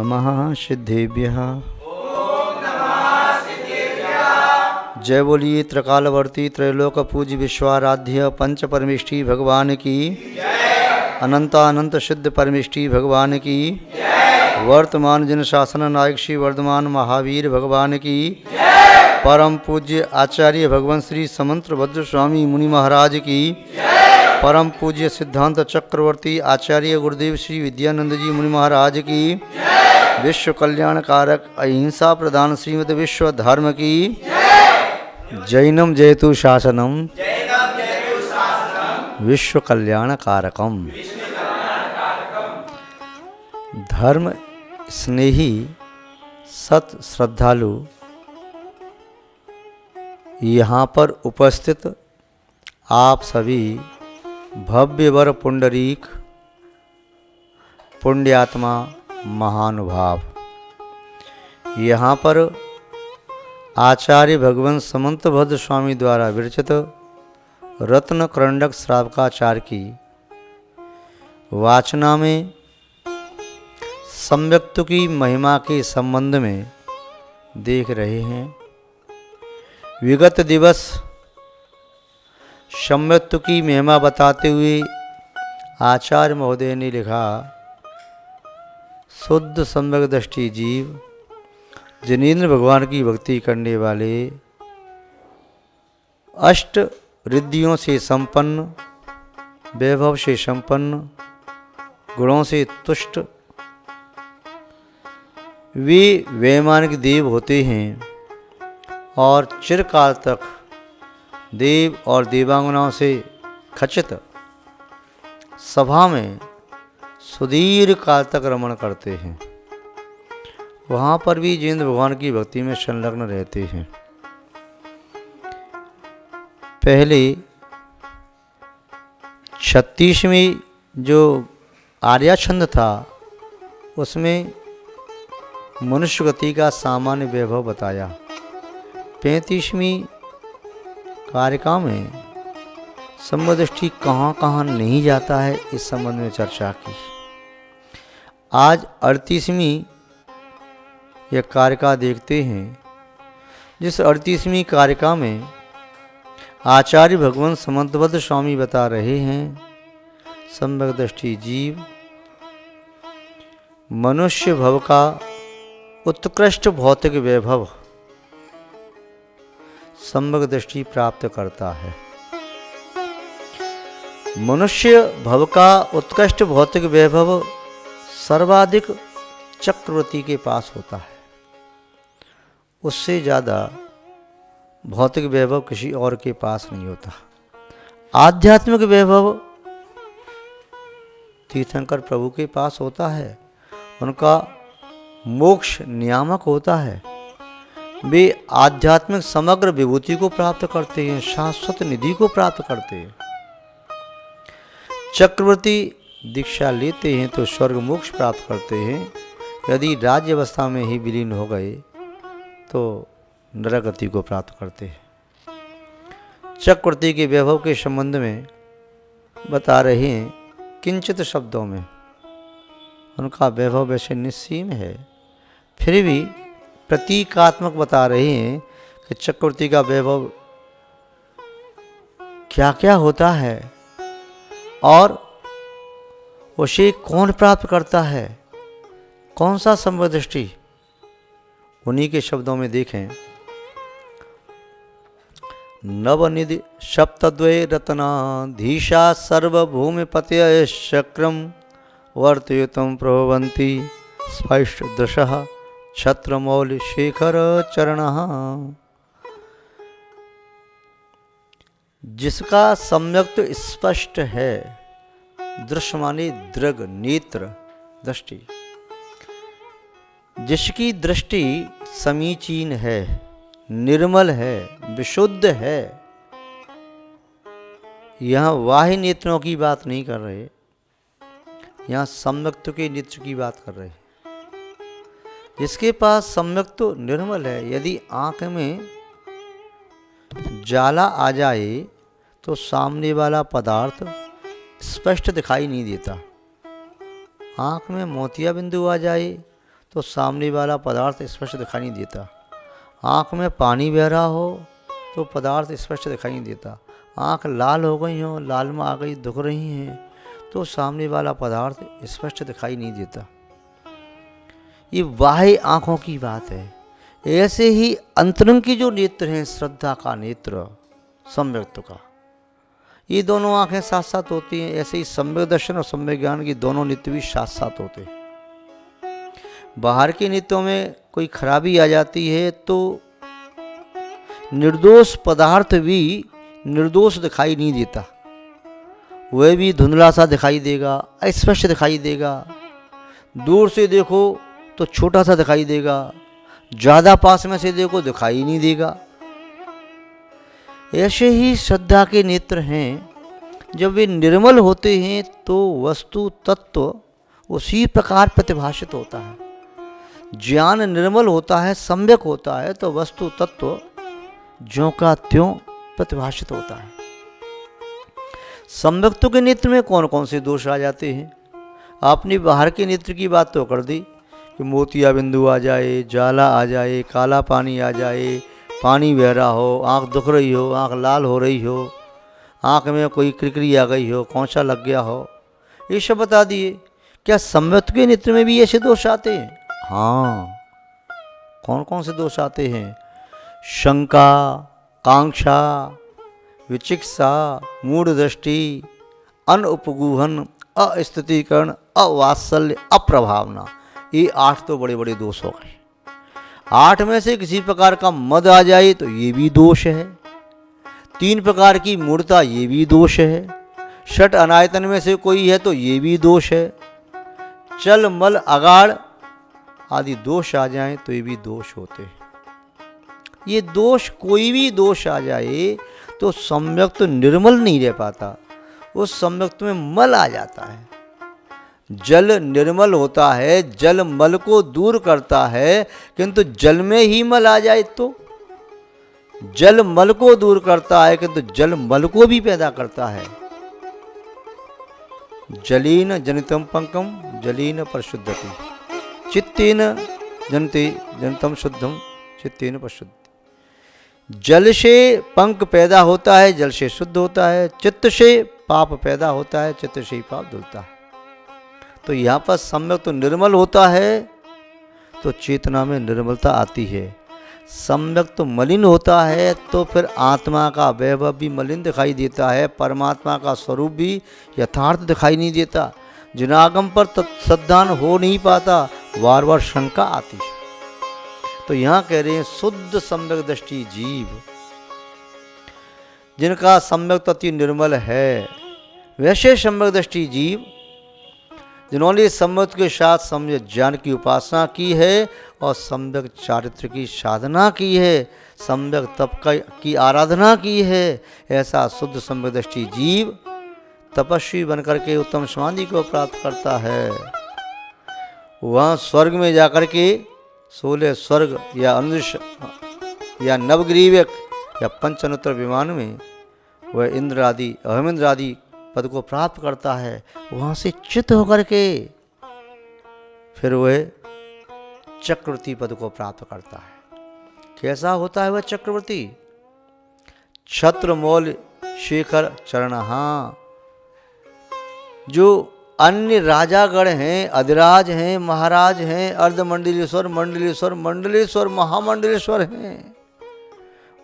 नमः सिद्धेभ्यः। जय बोलिए त्रिकालवर्ती त्रैलोक पूज्य विश्वाराध्य पंच परमेष्ठी भगवान की, अनंतानंत सिद्ध परमेष्ठी भगवान की, वर्तमान जन शासन नायक श्री वर्धमान महावीर भगवान की, परम पूज्य आचार्य भगवान श्री समंत्र भद्र स्वामी मुनि महाराज की, परम पूज्य सिद्धांत चक्रवर्ती आचार्य गुरुदेव श्री विद्यानंद जी मुनि महाराज की, विश्व कल्याण कारक अहिंसा प्रधान श्रीमद विश्व धर्म की, जैनम जयतु शासनम विश्व कल्याण कारकम। धर्म स्नेही सत श्रद्धालु यहाँ पर उपस्थित आप सभी भव्यवर पुंडरीक पुण्यात्मा महानुभाव, यहाँ पर आचार्य भगवान समंत भद्र स्वामी द्वारा विरचित रत्न करंडक श्रावकाचार्य की वाचना में सम्यक्त की महिमा के संबंध में देख रहे हैं। विगत दिवस सम्यक्त की महिमा बताते हुए आचार्य महोदय ने लिखा, शुद्ध सम्यक दृष्टि जीव जिनेन्द्र भगवान की भक्ति करने वाले, अष्ट रिद्धियों से संपन्न, वैभव से संपन्न, गुणों से तुष्ट वे वैमानिक देव होते हैं और चिरकाल तक देव और देवांगनाओं से खचित सभा में सुदीर्घ काल तक रमण करते हैं। वहाँ पर भी जिनेन्द्र भगवान की भक्ति में संलग्न रहते हैं। पहले 36वीं जो आर्या छंद था उसमें मनुष्य गति का सामान्य वैभव बताया। 35वीं कारिका में समदृष्टि कहाँ कहाँ नहीं जाता है इस संबंध में चर्चा की। आज 38वीं यह कारिका देखते हैं, जिस 38वीं कारिका में आचार्य भगवान समंतभद्र स्वामी बता रहे हैं, सम्यक दृष्टि जीव मनुष्य भव का उत्कृष्ट भौतिक वैभव सम्यक दृष्टि प्राप्त करता है। मनुष्य भव का उत्कृष्ट भौतिक वैभव सर्वाधिक चक्रवर्ती के पास होता है। उससे ज़्यादा भौतिक वैभव किसी और के पास नहीं होता। आध्यात्मिक वैभव तीर्थंकर प्रभु के पास होता है, उनका मोक्ष नियामक होता है। वे आध्यात्मिक समग्र विभूति को प्राप्त करते हैं, शाश्वत निधि को प्राप्त करते हैं। चक्रवर्ती दीक्षा लेते हैं तो स्वर्ग मोक्ष प्राप्त करते हैं। यदि राज्य अवस्था में ही विलीन हो गए तो नरगति को प्राप्त करते हैं। चक्रवर्ती के वैभव के संबंध में बता रहे हैं किंचित शब्दों में। उनका वैभव वैसे निस्सीम है, फिर भी प्रतीकात्मक बता रहे हैं कि चक्रवर्ती का वैभव क्या क्या होता है और उसे कौन प्राप्त करता है, कौन सा सम्यक दृष्टि। उन्हीं के शब्दों में देखें, नवनिधि सप्तद्वय रत्नाधीशा सर्वभूमिपतय चक्रम वर्तयुतम प्रभवन्ति स्पष्ट दृशः छत्रमौलि शेखर चरणः। जिसका सम्यक स्पष्ट है, दृश्य माने दृग नेत्र दृष्टि, जिसकी दृष्टि समीचीन है, निर्मल है, विशुद्ध है। यहाँ बाह्य नेत्रों की बात नहीं कर रहे, यहाँ सम्यक्त के नेत्र की बात कर रहे। जिसके पास सम्यक्त निर्मल है, यदि आंख में जाला आ जाए तो सामने वाला पदार्थ स्पष्ट दिखाई नहीं देता। आंख में मोतिया बिंदु आ जाए तो सामने वाला पदार्थ स्पष्ट दिखाई नहीं देता। आँख में पानी बह रहा हो तो पदार्थ स्पष्ट दिखाई नहीं देता। आँख लाल हो गई हो, लाल में आ गई, दुख रही हैं, तो सामने वाला पदार्थ स्पष्ट दिखाई नहीं देता। ये बाह्य आँखों की बात है। ऐसे ही अंतरंग की जो नेत्र हैं, श्रद्धा का नेत्र, सम्यक्त का, ये दोनों आँखें साथ साथ होती हैं। ऐसे ही सम्यक दर्शन और सम्यक ज्ञान की दोनों नेत्र भी साथ साथ होते हैं। बाहर के नेत्रों में कोई खराबी आ जाती है तो निर्दोष पदार्थ भी निर्दोष दिखाई नहीं देता, वह भी धुंधला सा दिखाई देगा, अस्पष्ट दिखाई देगा। दूर से देखो तो छोटा सा दिखाई देगा, ज़्यादा पास में से देखो दिखाई नहीं देगा। ऐसे ही श्रद्धा के नेत्र हैं, जब वे निर्मल होते हैं तो वस्तु तत्व उसी प्रकार प्रतिभाषित होता है। ज्ञान निर्मल होता है, सम्यक होता है, तो वस्तु तत्व ज्यों का त्यों प्रतिभाषित होता है। सम्यक्तों के नेत्र में कौन कौन से दोष आ जाते हैं? आपने बाहर के नेत्र की बात तो कर दी कि मोतिया बिंदु आ जाए, जाला आ जाए, काला पानी आ जाए, पानी बह रहा हो, आँख दुख रही हो, आँख लाल हो रही हो, आँख में कोई क्रिकरी आ गई हो, कौंचा लग गया हो, ये सब बता दिए। क्या सम्यक्त के नेत्र में भी ऐसे दोष आते हैं? हाँ। कौन कौन से दोष आते हैं? शंका, कांक्षा, विचिकित्सा, मूढ़ दृष्टि, अनुपगूहन, अस्थितीकरण, अवात्सल्य, अप्रभावना। ये 8 तो बड़े बड़े दोष हो गए। 8 में से किसी प्रकार का मद आ जाए तो ये भी दोष है। 3 प्रकार की मूढ़ता, ये भी दोष है। षट अनायतन में से कोई है तो ये भी दोष है। चल मल अगाड़ आदि दोष आ जाएं तो ये भी दोष होते हैं। ये दोष, कोई भी दोष आ जाए तो सम्यक्त निर्मल नहीं रह पाता, उस सम्यक्त में मल आ जाता है। जल निर्मल होता है, जल मल को दूर करता है, किंतु जल में ही मल आ जाए तो जल मल को दूर करता है, किंतु जल मल को भी पैदा करता है। जलीन जनितम पंकम जलीन परिशुद्धति, चित्तेन जनते जनतम शुद्धम चित्तेन परिशुद्धति। जल से पंख पैदा होता है, जल से शुद्ध होता है। चित्त से पाप पैदा होता है, चित्त से ही पाप धुलता है। तो यहाँ पर सम्यक तो निर्मल होता है तो चेतना में निर्मलता आती है। सम्यक तो मलिन होता है तो फिर आत्मा का वैभव भी मलिन दिखाई देता है, परमात्मा का स्वरूप भी यथार्थ दिखाई नहीं देता। जिनागम पर तत्सद्धान हो नहीं पाता, बार बार शंका आती है। तो यहाँ कह रहे हैं शुद्ध सम्यक दृष्टि जीव, जिनका सम्यक तत्व निर्मल है, वैसे सम्यक दृष्टि जीव जिन्होंने सम्यक के साथ सम्यक ज्ञान की उपासना की है और सम्यक चारित्र की साधना की है, सम्यक तप की आराधना की है, ऐसा शुद्ध सम्यक दृष्टि जीव तपस्वी बनकर के उत्तम समाधि को प्राप्त करता है। वहाँ स्वर्ग में जाकर के 16 स्वर्ग या अनुष्य या नवग्रीवक या पंचनोत्तर विमान में वह इंद्र आदि अहमिंद्र आदि पद को प्राप्त करता है। वहाँ से चित्त होकर के फिर वह चक्रवर्ती पद को प्राप्त करता है। कैसा होता है वह चक्रवर्ती? छत्रमौल शेखर चरणहा। जो अन्य राजागण हैं, अधिराज हैं, महाराज हैं, अर्धमंडलेश्वर, मंडलेश्वर, मंडलेश्वर, महामंडलेश्वर हैं,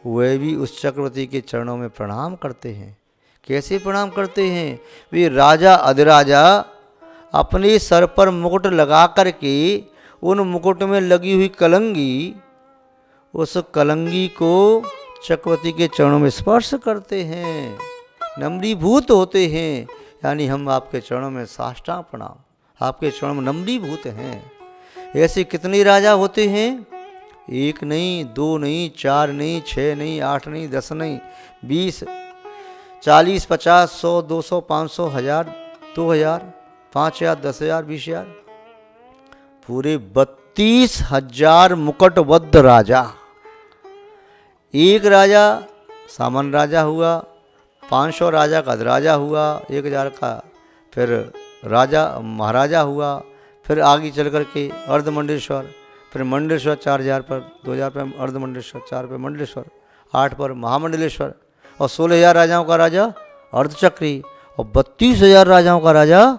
वे भी उस चक्रवर्ती के चरणों में प्रणाम करते हैं। कैसे प्रणाम करते हैं? वे राजा अधिराजा अपने सर पर मुकुट लगा करके उन मुकुट में लगी हुई कलंगी, उस कलंगी को चक्रवर्ती के चरणों में स्पर्श करते हैं, नम्रीभूत होते हैं। यानी हम आपके चरणों में साष्टांग प्रणाम, आपके चरणों में नम्रीभूत हैं। ऐसे कितने राजा होते हैं? 1 नहीं, 2 नहीं, 4 नहीं, 6 नहीं, 8 नहीं, 10 नहीं, 20, 40, 50, 100, 200, 500, 1000, 2000, 5000, 10,000, 20,000, पूरे 32,000 मुकुटबद्ध राजा। एक राजा सामान्य राजा हुआ, 500 राजा का अधिराजा हुआ, 1000 का फिर राजा महाराजा हुआ, फिर आगे चल कर के अर्धमंडलेश्वर, फिर मंडलेश्वर 4000 पर, 2000 पर अर्धमंडलेश्वर, 4 पर मंडलेश्वर, 8 पर महामंडलेश्वर, और 16,000 राजाओं का राजा अर्धचक्री, और 32,000 राजाओं का राजा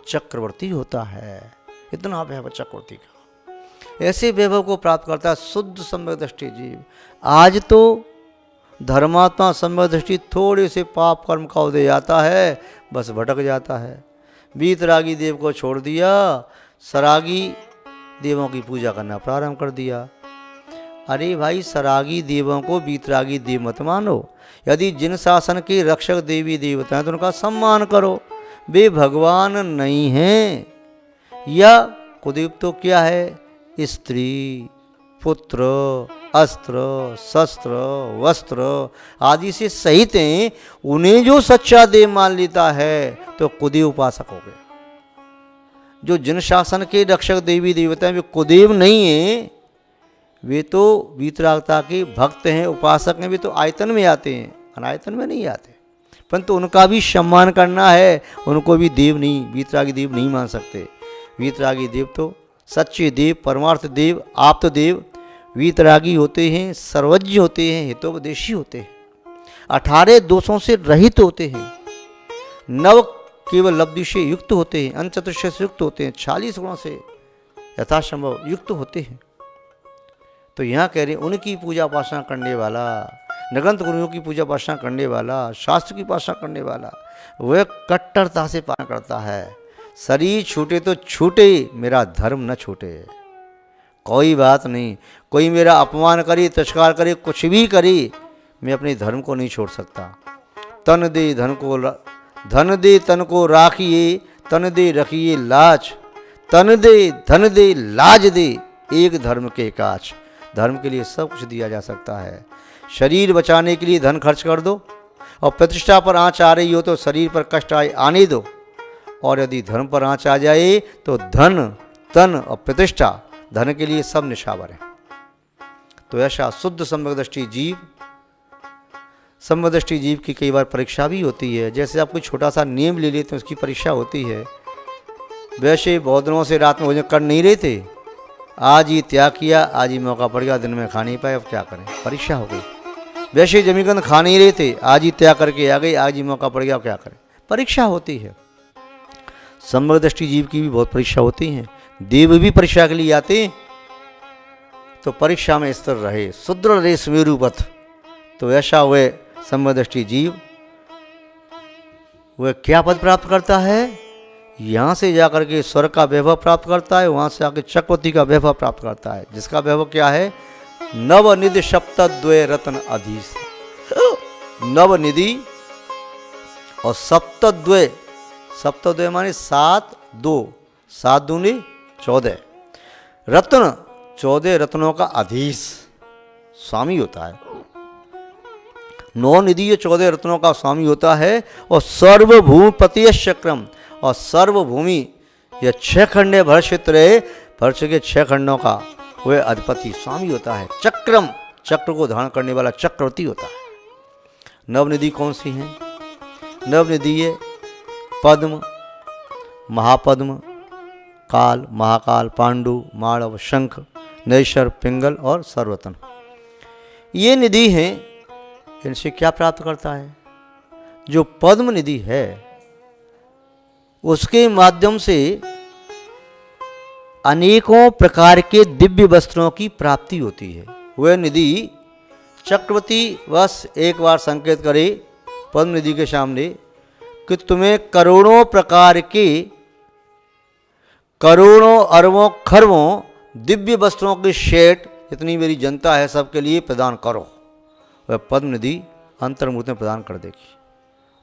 चक्रवर्ती होता है। इतना वैभव चक्रवर्ती का। ऐसे वैभव को प्राप्त करता है शुद्ध सम्यक दृष्टि जीव। आज तो धर्मात्मा सम्यक दृष्टि थोड़े से पाप कर्म का उदय आता है, बस भटक जाता है। वीतरागी देव को छोड़ दिया, सरागी देवों की पूजा करना प्रारंभ कर दिया। अरे भाई, सरागी देवों को वीतरागी देव मत मानो। यदि जिन शासन के रक्षक देवी देवता हैं तो उनका सम्मान करो। वे भगवान नहीं हैं। या कुलदेव तो क्या है? स्त्री, पुत्र, अस्त्र, शस्त्र, वस्त्र आदि से सहित हैं। उन्हें जो सच्चा देव मान लेता है तो कुलदेव उपासक हो गया। जो जिन शासन के रक्षक देवी देवता हैं वे कुलदेव नहीं हैं, वे तो वीतरागता के भक्त हैं, उपासक हैं। वे तो आयतन में आते हैं, अनायतन में नहीं आते। परंतु उनका भी सम्मान करना है। उनको भी देव नहीं, वीतरागी देव नहीं मान सकते। वीतरागी देव तो सच्चे देव, परमार्थ देव, आप्त देव वीतरागी होते हैं, सर्वज्ञ होते हैं, हितोपदेशी होते हैं, 18 दोषों से रहित होते हैं, नव केवल लब्धि से युक्त होते हैं, अंचतुष्य से युक्त होते हैं, 40 गुणों से यथासंभव युक्त होते हैं। तो यहाँ कह रहे हैं उनकी पूजा उपासना करने वाला, निगंत गुरुओं की पूजा उपासना करने वाला, शास्त्र की उपासना करने वाला, वह कट्टरता से पालन करता है। शरीर छूटे तो छूटे, मेरा धर्म न छूटे। कोई बात नहीं, कोई मेरा अपमान करे, तिरस्कार करे, कुछ भी करे, मैं अपने धर्म को नहीं छोड़ सकता। तन दे तन को राखिए, तन दे रखिए लाज, तन दे धन दे लाज दे, एक धर्म के काज। धर्म के लिए सब कुछ दिया जा सकता है। शरीर बचाने के लिए धन खर्च कर दो, और प्रतिष्ठा पर आँच आ रही हो तो शरीर पर कष्ट आने दो, और यदि धर्म पर आँच आ जाए तो धन, तन और प्रतिष्ठा, धन के लिए सब निछावर है। तो ऐसा शुद्ध सम्यक दृष्टि जीव, सम्यक दृष्टि जीव की कई बार परीक्षा भी होती है। जैसे आप कोई छोटा सा नियम ले लेते हैं, उसकी परीक्षा होती है। वैसे बहुत दिनों से रात में भोजन कर नहीं रहे थे, आज ही त्याग किया, आज ही मौका पड़ गया, दिन में खा नहीं पाए, अब क्या करें, परीक्षा हो गई। वैसे जमीकंद खा नहीं रहे थे, आज ही त्याग करके आ गई, आज ही मौका पड़ गया, अब क्या करें, परीक्षा होती है। सम्यक दृष्टि जीव की भी बहुत परीक्षा होती है। देव भी परीक्षा के लिए आते हैं, तो परीक्षा में स्थिर रहे, सुदृढ़ रहे सुमेरुवत। तो ऐसा वह सम्यक दृष्टि जीव वह क्या पद प्राप्त करता है? यहाँ से जाकर के स्वर्ग का वैभव प्राप्त करता है, वहाँ से आकर चक्रवर्ती का वैभव प्राप्त करता है, जिसका वैभव क्या है? नवनिधि सप्तद्वय रत्न अधीश। नवनिधि और सप्तद्वय, सप्तद्वय माने 7 2, 7 दूनी 14 रत्न, 14 रत्नों का अधीश स्वामी होता है। 9 निधि 14 रत्नों का स्वामी होता है। और सर्वभूमि पति चक्रम, और सर्वभूमि यह 6 खंडे भर क्षेत्र है, भर के 6 खंडों का वह अधिपति स्वामी होता है। चक्रम, चक्र को धारण करने वाला चक्रवर्ती होता है। नवनिधि कौन सी हैं? नवनिधि है पद्म, महापद्म, काल, महाकाल, पांडु, माणव, शंख, नैशर, पिंगल और सर्वतन। ये निधि हैं। इनसे क्या प्राप्त करता है? जो पद्म निधि है उसके माध्यम से अनेकों प्रकार के दिव्य वस्त्रों की प्राप्ति होती है। वह निधि चक्रवर्ती बस एक बार संकेत करे पद्म निधि के सामने कि तुम्हें करोड़ों प्रकार के, करोड़ों अरबों खरबों दिव्य वस्त्रों के सेट, इतनी मेरी जनता है, सबके लिए प्रदान करो। वह पद्म निधि अंतर्मूर्ति में प्रदान कर देगी।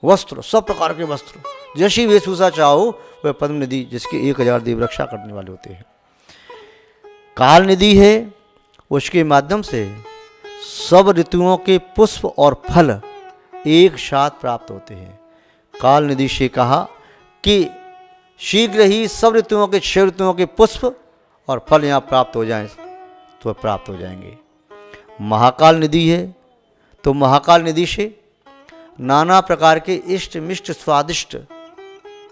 वस्त्र, सब प्रकार के वस्त्र, जैसी वेशभूषा चाहो वह पद्म निधि, जिसके 1000 देव रक्षा करने वाले होते हैं। काल निधि है, उसके माध्यम से सब ऋतुओं के पुष्प और फल एक साथ प्राप्त होते हैं। काल निधि से कहा कि शीघ्र ही सब ऋतुओं के 6 ऋतुओं के पुष्प और फल यहाँ प्राप्त हो जाएं तो प्राप्त हो जाएंगे। महाकाल निधि है, तो महाकाल निधि से नाना प्रकार के इष्ट मिष्ट स्वादिष्ट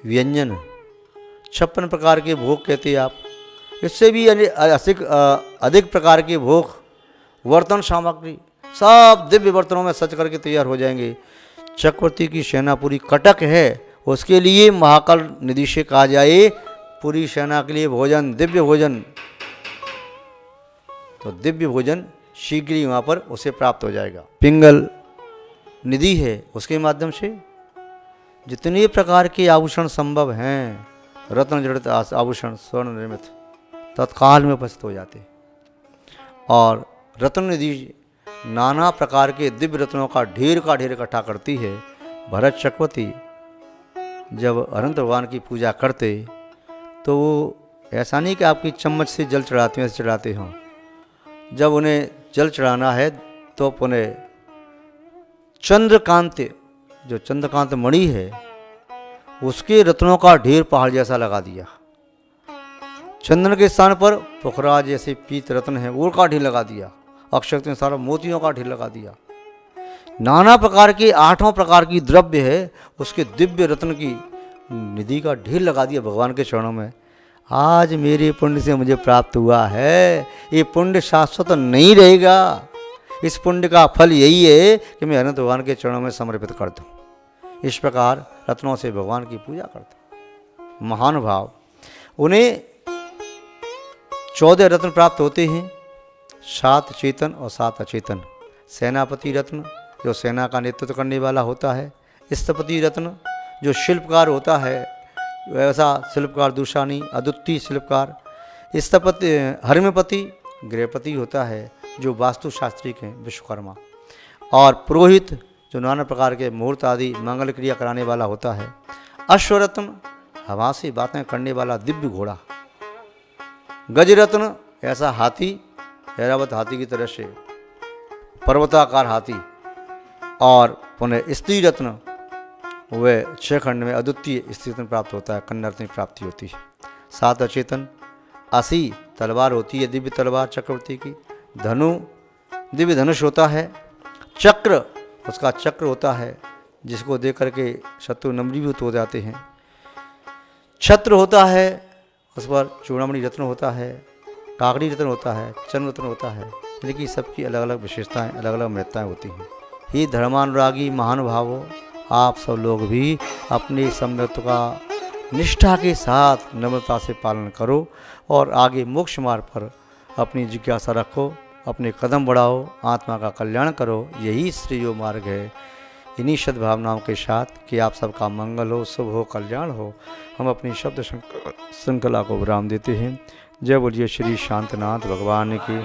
व्यंजन 56 प्रकार के भोग कहते हैं आप। इससे भी अधिक प्रकार के भोग, वर्तन सामग्री सब दिव्य बर्तनों में सज करके तैयार हो जाएंगे। चक्रवर्ती की सेना पूरी कटक है, उसके लिए महाकाल निधि से कहा जाए पूरी सेना के लिए भोजन, दिव्य भोजन। तो दिव्य भोजन शीघ्र ही वहाँ पर उसे प्राप्त हो जाएगा। पिंगल निधि है, उसके माध्यम से जितने प्रकार के आभूषण संभव हैं, रत्न जड़ित आभूषण स्वर्ण निर्मित, तत्काल में उपस्थित हो जाते। और रत्न निधि नाना प्रकार के दिव्य रत्नों का ढेर इकट्ठा करती है। भरत चक्रवर्ती जब अनंत भगवान की पूजा करते तो वो ऐसा नहीं कि आपकी चम्मच से जल चढ़ाते हैं, ऐसे चढ़ाते हों। जब उन्हें जल चढ़ाना है तो उन्हें चंद्रकांत, जो चंद्रकांत मणि है, उसके रत्नों का ढेर पहाड़ जैसा लगा दिया। चंदन के स्थान पर पुखराज जैसे पीत रत्न है, वो का ढेर लगा दिया। अक्षत में सारा मोतियों का ढेर लगा दिया। नाना प्रकार के 8 प्रकार की द्रव्य है, उसके दिव्य रत्न की निधि का ढेर लगा दिया भगवान के चरणों में। आज मेरे पुण्य से मुझे प्राप्त हुआ है, ये पुण्य शाश्वत नहीं रहेगा। इस पुण्य का फल यही है कि मैं अनंत भगवान के चरणों में समर्पित कर दूं। इस प्रकार रत्नों से भगवान की पूजा करते महान भाव। उन्हें 14 रत्न प्राप्त होते हैं, 7 चेतन और 7 अचेतन। सेनापति रत्न जो सेना का नेतृत्व करने वाला होता है, स्थपति रत्न जो शिल्पकार होता है, वैसा शिल्पकार दूसरा नहीं, अद्वितीय शिल्पकार। स्थपति हर्मपति गृहपति होता है जो वास्तुशास्त्री के विश्वकर्मा। और पुरोहित जो नाना प्रकार के मुहूर्त आदि मंगल क्रिया कराने वाला होता है। अश्वरत्न हवा से बातें करने वाला दिव्य घोड़ा। गजरत्न ऐसा हाथी, ऐरावत हाथी की तरह से पर्वताकार हाथी। और पुनः स्त्री रत्न वह 6 खंड में अद्वितीय स्त्री रत्न प्राप्त होता है, कन्या रत्न की प्राप्ति होती है। 7 अचेतन, 80 तलवार होती है, दिव्य तलवार चक्रवर्ती की। धनु दिव्य धनुष होता है। चक्र उसका चक्र होता है जिसको देख करके शत्रु नम्रीभूत हो जाते हैं। छत्र होता है, उस पर चूड़ामणि रत्न होता है, काकड़ी रत्न होता है, चंद्र रत्न होता है। लेकिन सबकी अलग अलग विशेषताएं, अलग अलग महत्ताएं होती हैं। ही धर्मानुरागी महानुभावों, आप सब लोग भी अपने सम्यत्व का निष्ठा के साथ नम्रता से पालन करो और आगे मोक्ष मार्ग पर अपनी जिज्ञासा रखो, अपने कदम बढ़ाओ, आत्मा का कल्याण करो। यही श्रेय मार्ग है। इन्हीं सद्भावनाओं के साथ कि आप सबका मंगल हो, शुभ हो, कल्याण हो, हम अपनी शब्द श्रृंखला को विराम देते हैं। जय बोलिए श्री शांतनाथ भगवान की।